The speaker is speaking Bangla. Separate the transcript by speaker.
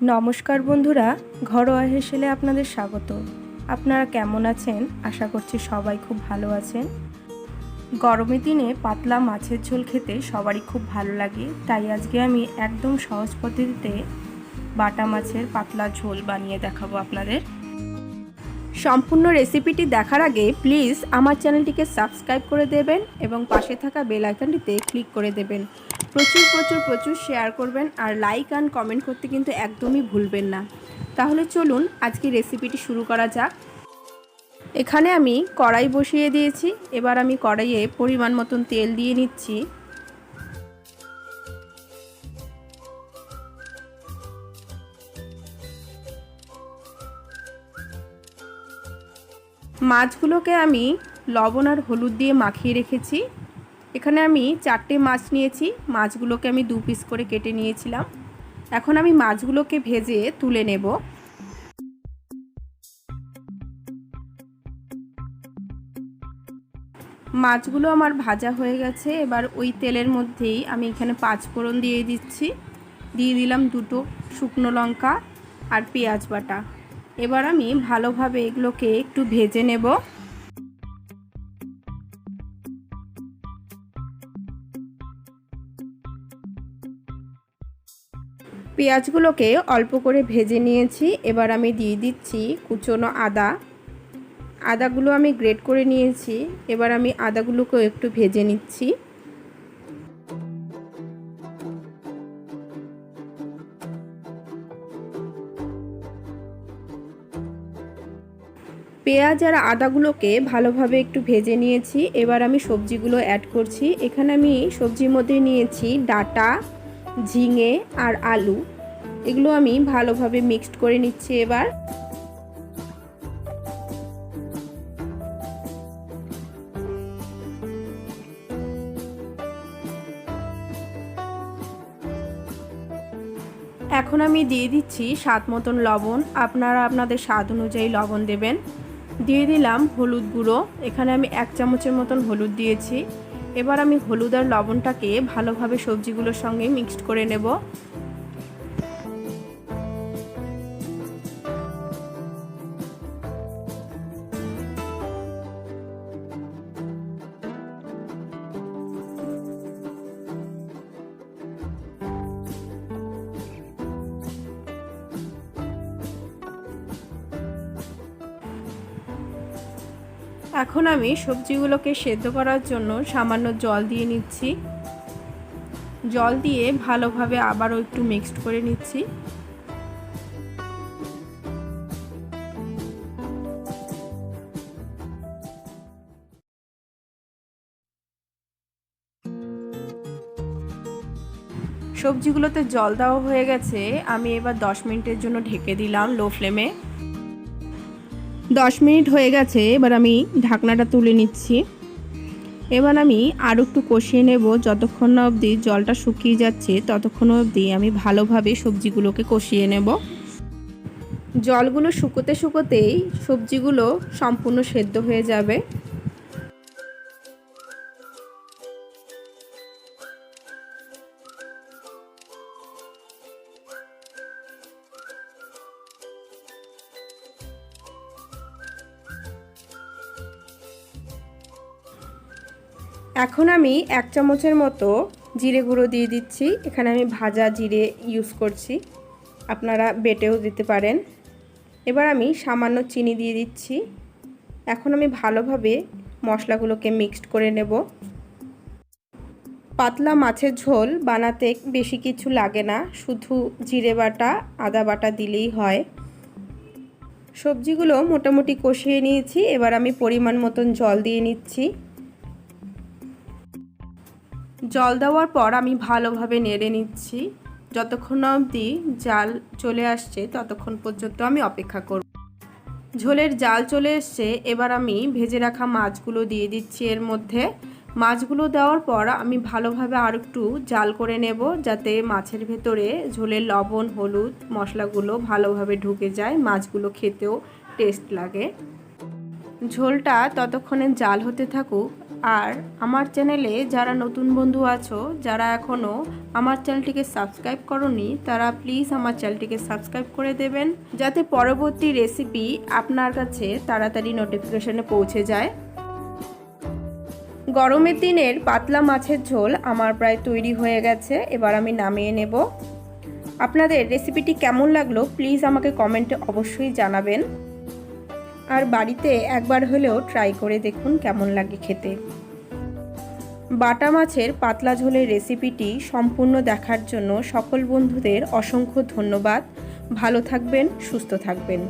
Speaker 1: নমস্কার বন্ধুরা, ঘরোয়া হেসেলে আপনাদের স্বাগত। আপনারা কেমন আছেন? আশা করছি সবাই খুব ভালো আছেন। গরমের দিনে পাতলা মাছের ঝোল খেতে সবারই খুব ভালো লাগে, তাই আজকে আমি একদম সহজ পদ্ধতিতে বাটা মাছের পাতলা ঝোল বানিয়ে দেখাবো আপনাদের। সম্পূর্ণ রেসিপিটি দেখার আগে প্লিজ আমার চ্যানেলটিকে সাবস্ক্রাইব করে দেবেন এবং পাশে থাকা বেল আইকনটিতে ক্লিক করে দেবেন। প্রচুর শেয়ার করবেন আর লাইক অ্যান্ড কমেন্ট করতে কিন্তু একদমই ভুলবেন না। তাহলে চলুন আজকে রেসিপিটি শুরু করা যাক। এখানে আমি কড়াই বসিয়ে দিয়েছি। এবার আমি কড়াইয়ে পরিমাণ মতন তেল দিয়ে নিচ্ছি। মাছগুলোকে আমি লবণ আর হলুদ দিয়ে মাখিয়ে রেখেছি। এখানে আমি 4টে মাছ নিয়েছি। মাছগুলোকে আমি 2 পিস করে কেটে নিয়েছিলাম। এখন আমি মাছগুলোকে ভেজে তুলে নেব। মাছগুলো আমার ভাজা হয়ে গেছে। এবার ওই তেলের মধ্যেই আমি এখানে 5 ফোড়ন দিয়ে দিচ্ছি। দিয়ে দিলাম 2টো শুকনো লঙ্কা আর পেঁয়াজ বাটা। এবার আমি ভালোভাবে এগুলোকে একটু ভেজে নেব। পেঁয়াজগুলোকে অল্প করে ভেজে নিয়েছি। এবার আমি দিয়ে দিচ্ছি কুচনো আদাগুলো আমি গ্রেট করে নিয়েছি। এবার আমি আদাগুলোকেও একটু ভেজে নিচ্ছি। পেঁয়াজ আর আদাগুলোকে ভালোভাবে একটু ভেজে নিয়েছি। এবার আমি সবজিগুলো অ্যাড করছি। এখানে আমি সবজির মধ্যে নিয়েছি ডাঁটা, ঝিঙে আর আলু। এগুলো আমি ভালোভাবে মিক্সড করে নিচ্ছি। এবার এখন আমি দিয়ে দিচ্ছি স্বাদ মতন লবণ। আপনারা আপনাদের স্বাদ অনুযায়ী লবণ দেবেন। দিয়ে দিলাম হলুদ গুঁড়ো। এখানে আমি 1 চামচের মতন হলুদ দিয়েছি। এবার আমি হলুদ আর লবণটাকে ভালোভাবে সবজিগুলোর সঙ্গে মিক্সড করে নেব। এখন আমি সবজিগুলোকে সেদ্ধ করার জন্য সামান্য জল দিয়ে নিচ্ছি। জল দিয়ে ভালোভাবে আবারও একটু মিক্সড করে নিচ্ছি। সবজিগুলোতে জল দেওয়া হয়ে গেছে। আমি এবার 10 মিনিটের জন্য ঢেকে দিলাম লো ফ্লেমে। 10 মিনিট হয়ে গেছে। এবার আমি ঢাকনাটা তুলে নিচ্ছি। এবার আমি আরও একটু কষিয়ে নেব। যতক্ষণ না অবধি জলটা শুকিয়ে যাচ্ছে ততক্ষণ অবধি আমি ভালোভাবে সবজিগুলোকে কষিয়ে নেব। জলগুলো শুকোতেই সবজিগুলো সম্পূর্ণ সেদ্ধ হয়ে যাবে। এখন আমি 1 চামচের মতো জিরে গুঁড়ো দিয়ে দিচ্ছি। এখানে আমি ভাজা জিরে ইউজ করছি, আপনারা বেটেও দিতে পারেন। এবার আমি সামান্য চিনি দিয়ে দিচ্ছি। এখন আমি ভালোভাবে মশলাগুলোকে মিক্সড করে নেব। পাতলা মাছের ঝোল বানাতে বেশি কিছু লাগে না, শুধু জিরে বাটা আদা বাটা দিলেই হয়। সবজিগুলো মোটামুটি কষিয়ে নিয়েছি। এবার আমি পরিমাণ মতন জল দিয়ে নিচ্ছি। জল দেওয়ার পর আমি ভালোভাবে নেড়ে নিচ্ছি। যতক্ষণ অবধি জাল চলে আসছে ততক্ষণ পর্যন্ত আমি অপেক্ষা করব। ঝোলের জাল চলে এসছে। এবার আমি ভেজে রাখা মাছগুলো দিয়ে দিচ্ছি এর মধ্যে। মাছগুলো দেওয়ার পর আমি ভালোভাবে আর একটু জাল করে নেব, যাতে মাছের ভেতরে ঝোলের লবণ হলুদ মশলাগুলো ভালোভাবে ঢুকে যায়, মাছগুলো খেতেও টেস্ট লাগে। ঝোলটা ততক্ষণে জাল হতে থাকুক। আর আমার চ্যানেলে যারা নতুন বন্ধু আছো, যারা এখনও আমার চ্যানেলটিকে সাবস্ক্রাইব করোনি, তারা প্লিজ আমার চ্যানেলটিকে সাবস্ক্রাইব করে দেবেন, যাতে পরবর্তী রেসিপি আপনার কাছে তাড়াতাড়ি নোটিফিকেশনে পৌঁছে যায়। গরমের দিনের পাতলা মাছের ঝোল আমার প্রায় তৈরি হয়ে গেছে। এবার আমি নামিয়ে নেব। আপনাদের রেসিপিটি কেমন লাগলো প্লিজ আমাকে কমেন্টে অবশ্যই জানাবেন। আর বাড়িতে একবার হলেও ট্রাই করে দেখুন কেমন লাগে খেতে। বাটা মাছের পাতলা ঝোলের রেসিপিটি সম্পূর্ণ দেখার জন্য সকল বন্ধুদের অসংখ্য ধন্যবাদ। ভালো থাকবেন, সুস্থ থাকবেন।